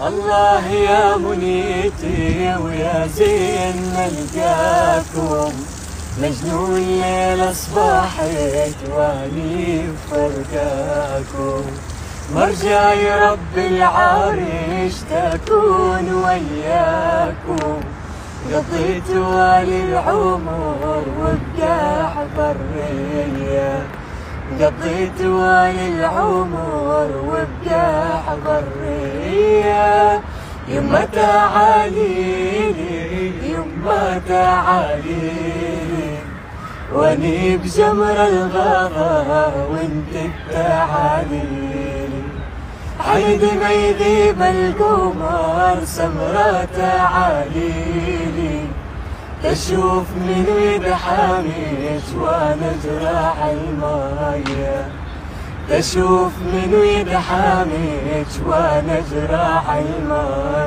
الله يا منيتي ويا زين نلقاكم، مجنون ليلة صباحك واني بفرقاكم. مرجاي رب العرش تكون وياكم، قضيت والي العمر وبقى حضرية، قضيت والي العمر وبقى حضرية. يما تعاليلي يما تعاليلي، واني بجمر الغضا وانت تعاليلي. عيد ما يغيب القمر سمرة تعاليلي، تشوف من يدحاميك وانا جراح المايه، تشوف من يدحاميك وانا جراح المايه.